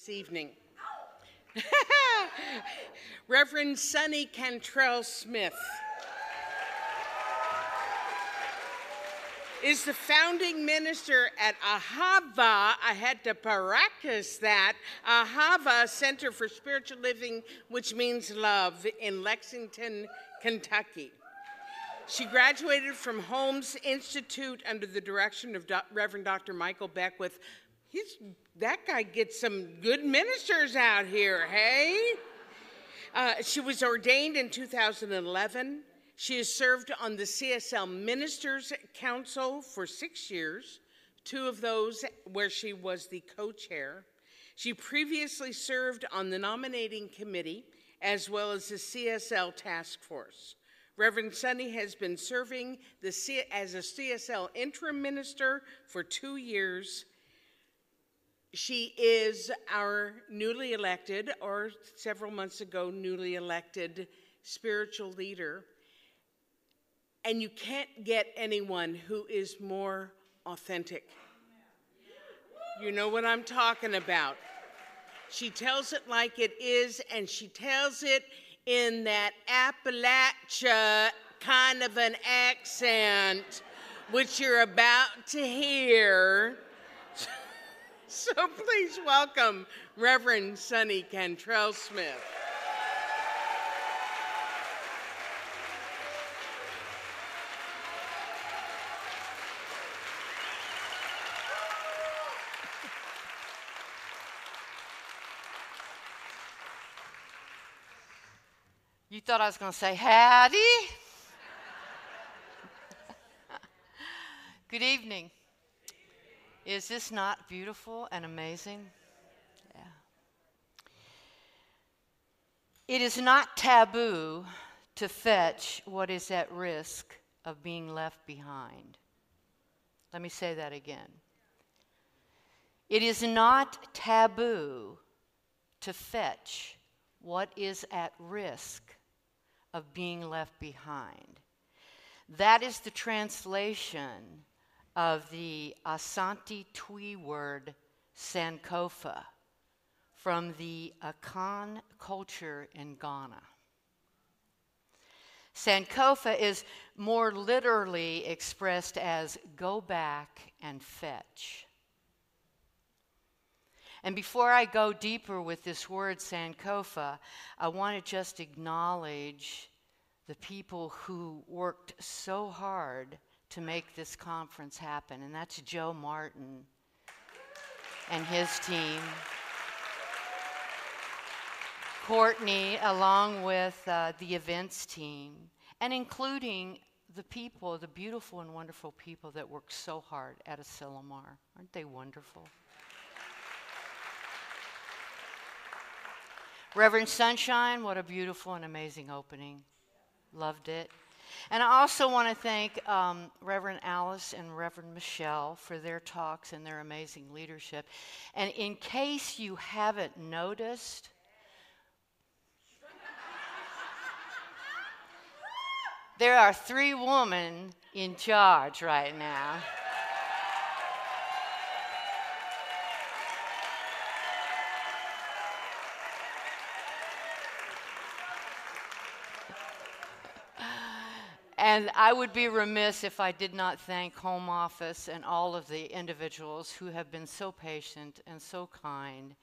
This evening. Reverend Soni Cantrell-Smith is the founding minister at Ahava. I had to practice that. Ahava Center for Spiritual Living, which means love, in Lexington, Kentucky. She graduated from Holmes Institute under the direction of Reverend Dr. Michael Beckwith. That guy gets some good ministers out here, hey? She was ordained in 2011. She has served on the CSL Ministers Council for 6 years, 2 of those where she was the co-chair. She previously served on the nominating committee as well as the CSL task force. Reverend Soni has been serving as a CSL interim minister for 2 years. She is our newly elected, or several months ago, newly elected spiritual leader. And you can't get anyone who is more authentic. You know what I'm talking about. She tells it like it is, and she tells it in that Appalachia kind of an accent, which you're about to hear. So please welcome Reverend Soni Cantrell-Smith. You thought I was going to say howdy? Good evening. Is this not beautiful and amazing? Yeah. It is not taboo to fetch what is at risk of being left behind. Let me say that again. It is not taboo to fetch what is at risk of being left behind. That is the translation of the Asante Twi word Sankofa from the Akan culture in Ghana. Sankofa is more literally expressed as go back and fetch. And before I go deeper with this word Sankofa, I want to just acknowledge the people who worked so hard to make this conference happen, and that's Joe Martin and his team. Courtney, along with the events team, and including the people, the beautiful and wonderful people that worked so hard at Asilomar. Aren't they wonderful? Reverend Sunshine, what a beautiful and amazing opening. Loved it. And I also want to thank Reverend Alice and Reverend Michelle for their talks and their amazing leadership. And in case you haven't noticed, there are 3 women in charge right now. And I would be remiss if I did not thank Home Office and all of the individuals who have been so patient and so kind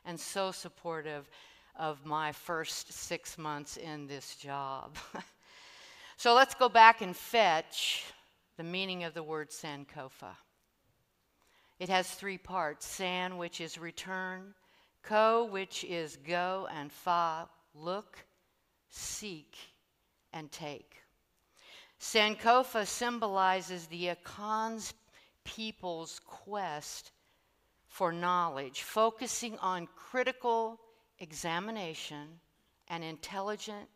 and so supportive of my first 6 months in this job. So let's go back and fetch the meaning of the word Sankofa. It has 3 parts: san, which is return; ko, which is go; and fa, look, seek, and take. Sankofa symbolizes the Akan's people's quest for knowledge, focusing on critical examination and intelligent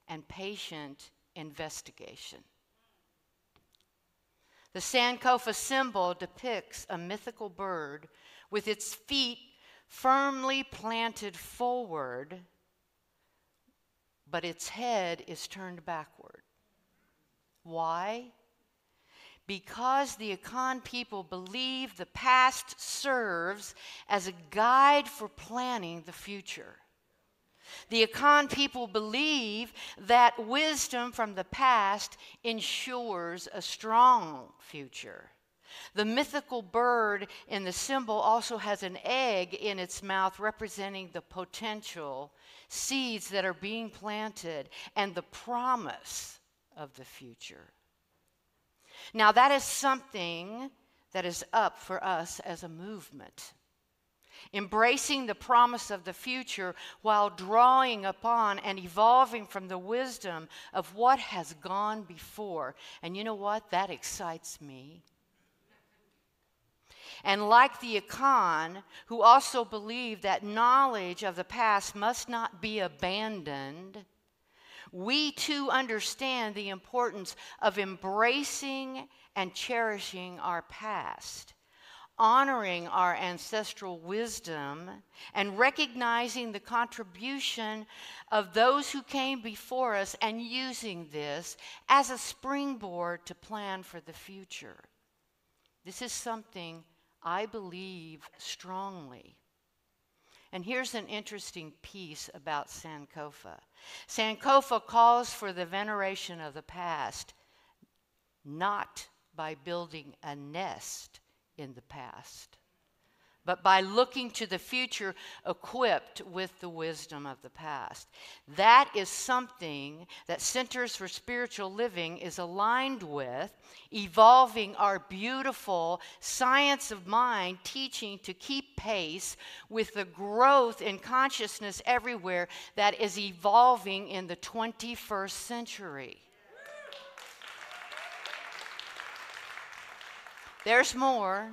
and patient investigation. The Sankofa symbol depicts a mythical bird with its feet firmly planted forward, but its head is turned backward. Why? because the Akan people believe the past serves as a guide for planning the future. The Akan people believe that wisdom from the past ensures a strong future. The mythical bird in the symbol also has an egg in its mouth representing the potential seeds that are being planted and the promise of the future. Now, that is something that is up for us as a movement. Embracing the promise of the future while drawing upon and evolving from the wisdom of what has gone before. And you know what? That excites me. And like the Akan, who also believe that knowledge of the past must not be abandoned, we too understand the importance of embracing and cherishing our past, honoring our ancestral wisdom, and recognizing the contribution of those who came before us and using this as a springboard to plan for the future. This is something I believe strongly. And here's an interesting piece about Sankofa. Sankofa calls for the veneration of the past, not by building a nest in the past, but by looking to the future equipped with the wisdom of the past. That is something that Centers for Spiritual Living is aligned with, evolving our beautiful science of mind teaching to keep pace with the growth in consciousness everywhere that is evolving in the 21st century. There's more.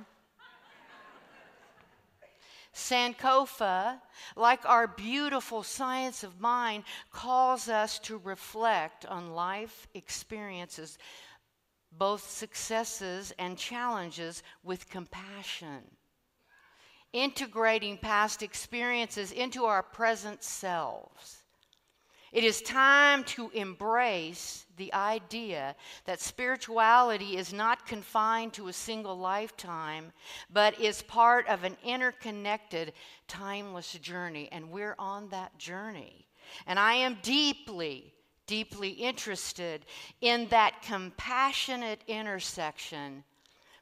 Sankofa, like our beautiful science of mind, calls us to reflect on life experiences, both successes and challenges, with compassion, integrating past experiences into our present selves. It is time to embrace the idea that spirituality is not confined to a single lifetime, but is part of an interconnected, timeless journey. And we're on that journey. And I am deeply, deeply interested in that compassionate intersection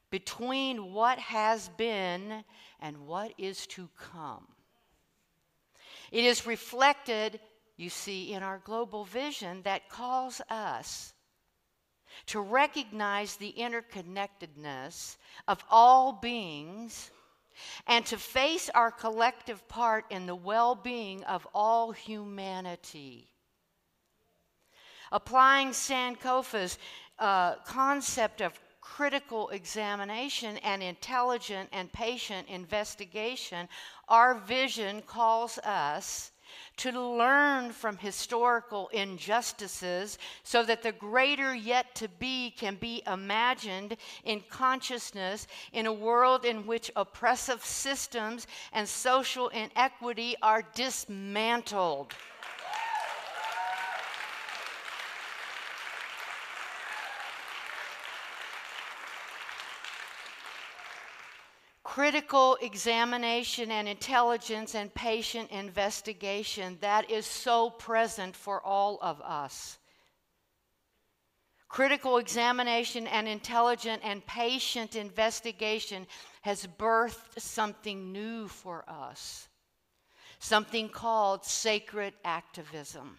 between what has been and what is to come. It is reflected, you see, in our global vision that calls us to recognize the interconnectedness of all beings and to face our collective part in the well-being of all humanity. Applying Sankofa's concept of critical examination and intelligent and patient investigation, our vision calls us to learn from historical injustices so that the greater yet to be can be imagined in consciousness in a world in which oppressive systems and social inequity are dismantled. Critical examination and intelligence and patient investigation, that is so present for all of us. Critical examination and intelligent and patient investigation has birthed something new for us, something called sacred activism.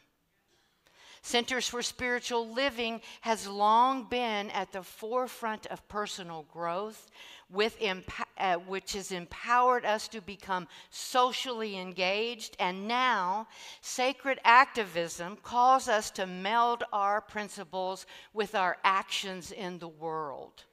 Centers for Spiritual Living has long been at the forefront of personal growth, which has empowered us to become socially engaged. And now, sacred activism calls us to meld our principles with our actions in the world.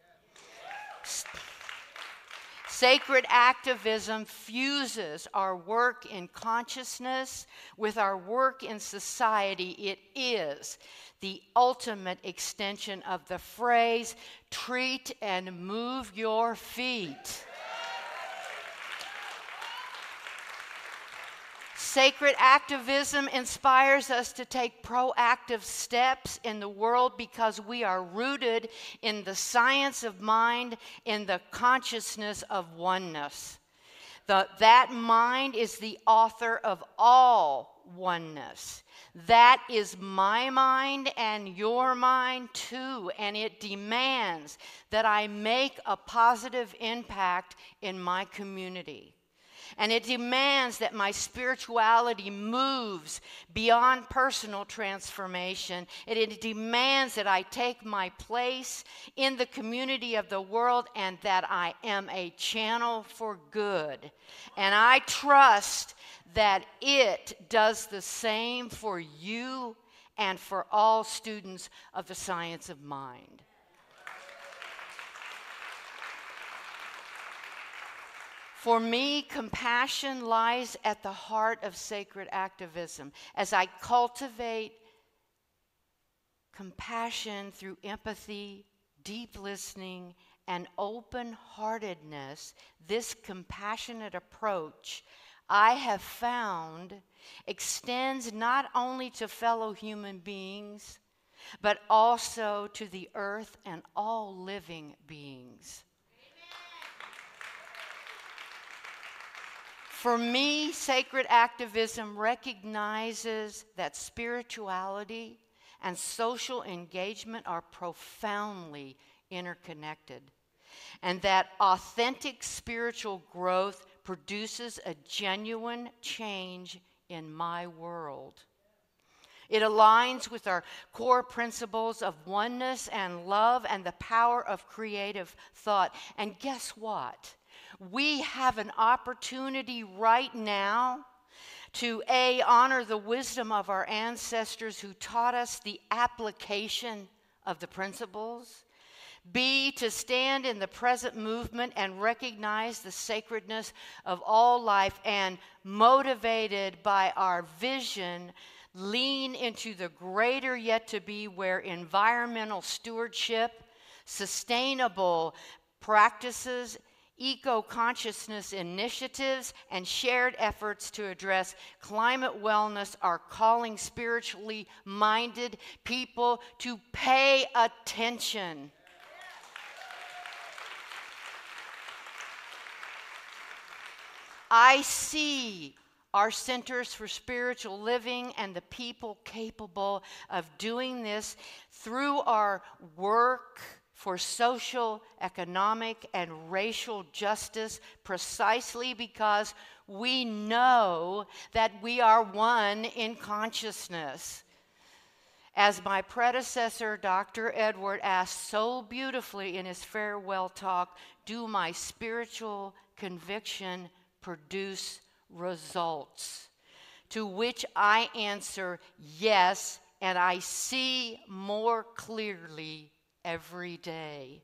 Sacred activism fuses our work in consciousness with our work in society. It is the ultimate extension of the phrase, treat and move your feet. Sacred activism inspires us to take proactive steps in the world because we are rooted in the science of mind, in the consciousness of oneness. That mind is the author of all oneness. That is my mind and your mind too, and it demands that I make a positive impact in my community. And it demands that my spirituality moves beyond personal transformation. It demands that I take my place in the community of the world and that I am a channel for good. And I trust that it does the same for you and for all students of the science of mind. For me, compassion lies at the heart of sacred activism. As I cultivate compassion through empathy, deep listening, and open-heartedness, this compassionate approach, I have found, extends not only to fellow human beings, but also to the earth and all living beings. For me, sacred activism recognizes that spirituality and social engagement are profoundly interconnected, and that authentic spiritual growth produces a genuine change in my world. It aligns with our core principles of oneness and love and the power of creative thought. And guess what? We have an opportunity right now to honor the wisdom of our ancestors who taught us the application of the principles. B, to stand in the present movement and recognize the sacredness of all life, and motivated by our vision, lean into the greater yet to be, where environmental stewardship, sustainable practices, eco-consciousness initiatives, and shared efforts to address climate wellness are calling spiritually minded people to pay attention. I see our centers for spiritual living and the people capable of doing this through our work for social, economic, and racial justice, precisely because we know that we are one in consciousness. As my predecessor, Dr. Edward, asked so beautifully in his farewell talk, do my spiritual conviction produce results? To which I answer, yes, and I see more clearly every day.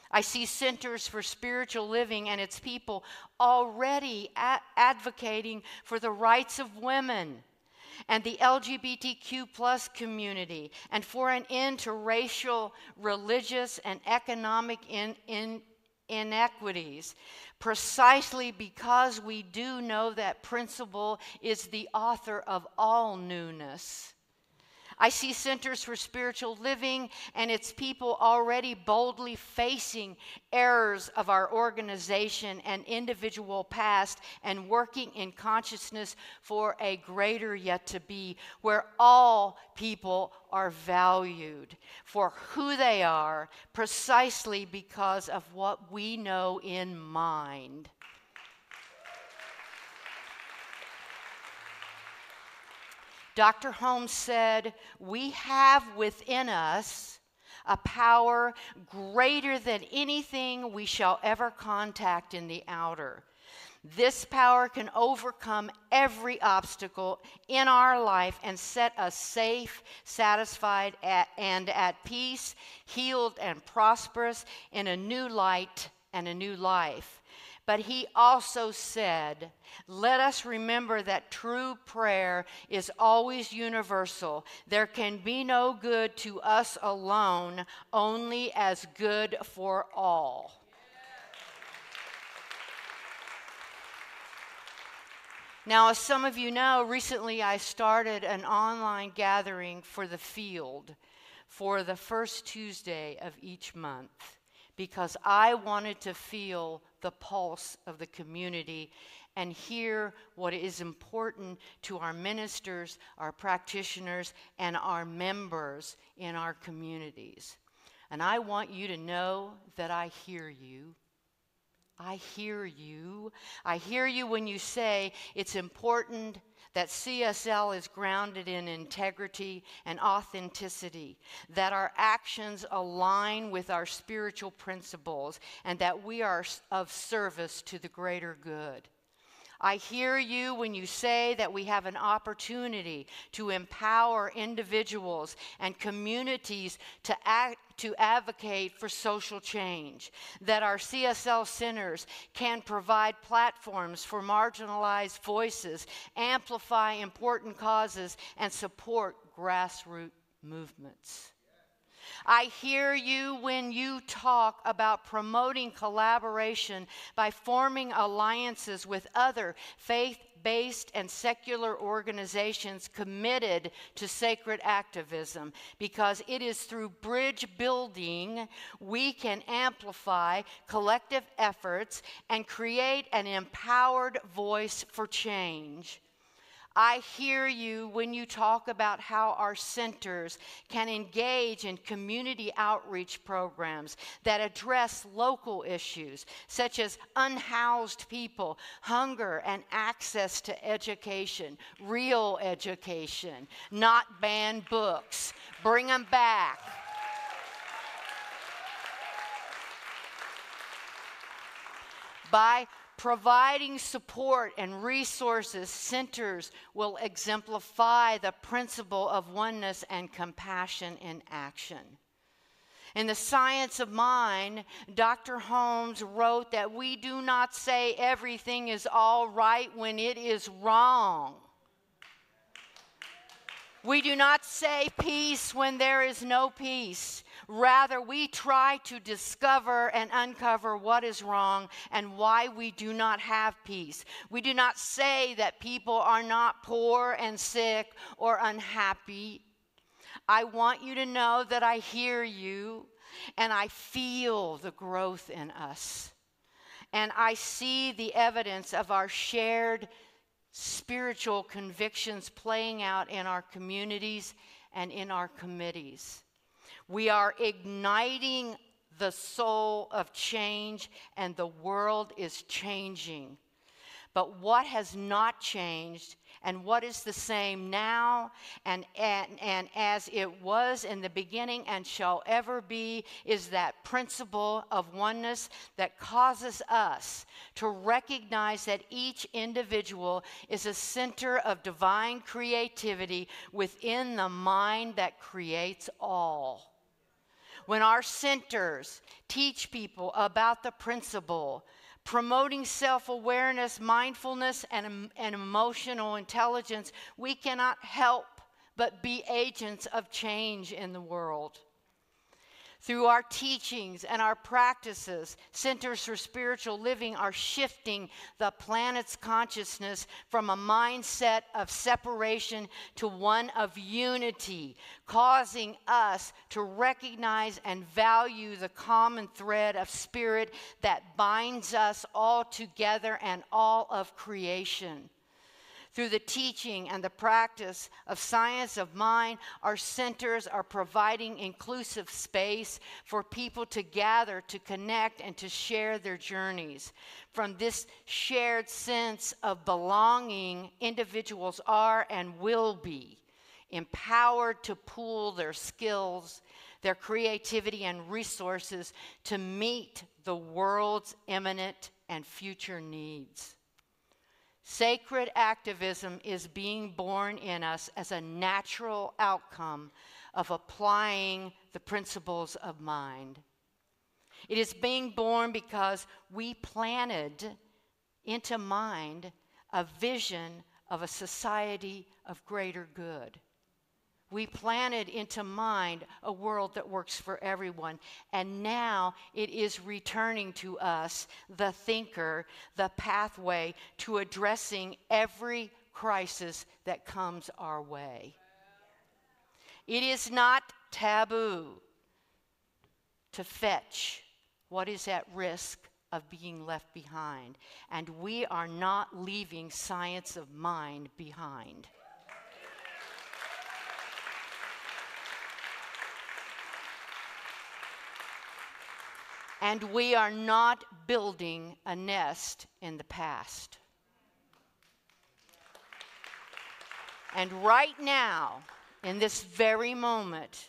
I see centers for spiritual living and its people already advocating for the rights of women and the LGBTQ plus community, and for an end to racial, religious, and economic inequities, precisely because we do know that principle is the author of all newness. I see centers for spiritual living and its people already boldly facing errors of our organization and individual past, and working in consciousness for a greater yet to be, where all people are valued for who they are, precisely because of what we know in mind. Dr. Holmes said, we have within us a power greater than anything we shall ever contact in the outer. This power can overcome every obstacle in our life and set us safe, satisfied, and at peace, healed and prosperous in a new light and a new life. But he also said, let us remember that true prayer is always universal. There can be no good to us alone, only as good for all. Now, as some of you know, recently I started an online gathering for the field for the first Tuesday of each month because I wanted to feel the pulse of the community and hear what is important to our ministers, our practitioners, and our members in our communities. And I want you to know that I hear you. I hear you. I hear you when you say it's important that CSL is grounded in integrity and authenticity, that our actions align with our spiritual principles, and that we are of service to the greater good. I hear you when you say that we have an opportunity to empower individuals and communities to advocate for social change, that our CSL centers can provide platforms for marginalized voices, amplify important causes, and support grassroots movements. I hear you when you talk about promoting collaboration by forming alliances with other faith-based and secular organizations committed to sacred activism, because it is through bridge building we can amplify collective efforts and create an empowered voice for change. I hear you when you talk about how our centers can engage in community outreach programs that address local issues such as unhoused people, hunger, and access to education, real education, not banned books. Bring them back. By providing support and resources, centers will exemplify the principle of oneness and compassion in action. In The Science of Mind, Dr. Holmes wrote that we do not say everything is all right when it is wrong. We do not say peace when there is no peace. Rather, we try to discover and uncover what is wrong and why we do not have peace. We do not say that people are not poor and sick or unhappy. I want you to know that I hear you and I feel the growth in us. And I see the evidence of our shared spiritual convictions playing out in our communities and in our committees. We are igniting the soul of change, and the world is changing. But what has not changed, and what is the same now and as it was in the beginning and shall ever be, is that principle of oneness that causes us to recognize that each individual is a center of divine creativity within the mind that creates all. When our centers teach people about the principle, promoting self-awareness, mindfulness, and emotional intelligence, we cannot help but be agents of change in the world. Through our teachings and our practices, Centers for Spiritual Living are shifting the planet's consciousness from a mindset of separation to one of unity, causing us to recognize and value the common thread of spirit that binds us all together and all of creation. Through the teaching and the practice of science of mind, our centers are providing inclusive space for people to gather, to connect, and to share their journeys. From this shared sense of belonging, individuals are and will be empowered to pool their skills, their creativity, and resources to meet the world's imminent and future needs. Sacred activism is being born in us as a natural outcome of applying the principles of mind. It is being born because we planted into mind a vision of a society of greater good. We planted into mind a world that works for everyone. And now it is returning to us, the thinker, the pathway to addressing every crisis that comes our way. It is not taboo to fetch what is at risk of being left behind. And we are not leaving science of mind behind. And we are not building a nest in the past. And right now, in this very moment,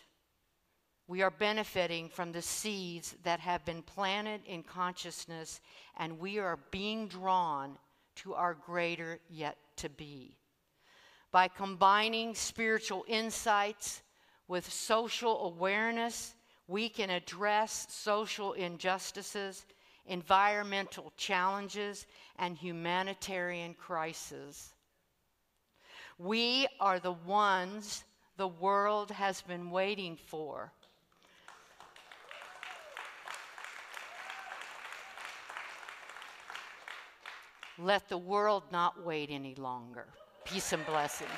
we are benefiting from the seeds that have been planted in consciousness, and we are being drawn to our greater yet to be. By combining spiritual insights with social awareness, we can address social injustices, environmental challenges, and humanitarian crises. We are the ones the world has been waiting for. Let the world not wait any longer. Peace and blessings.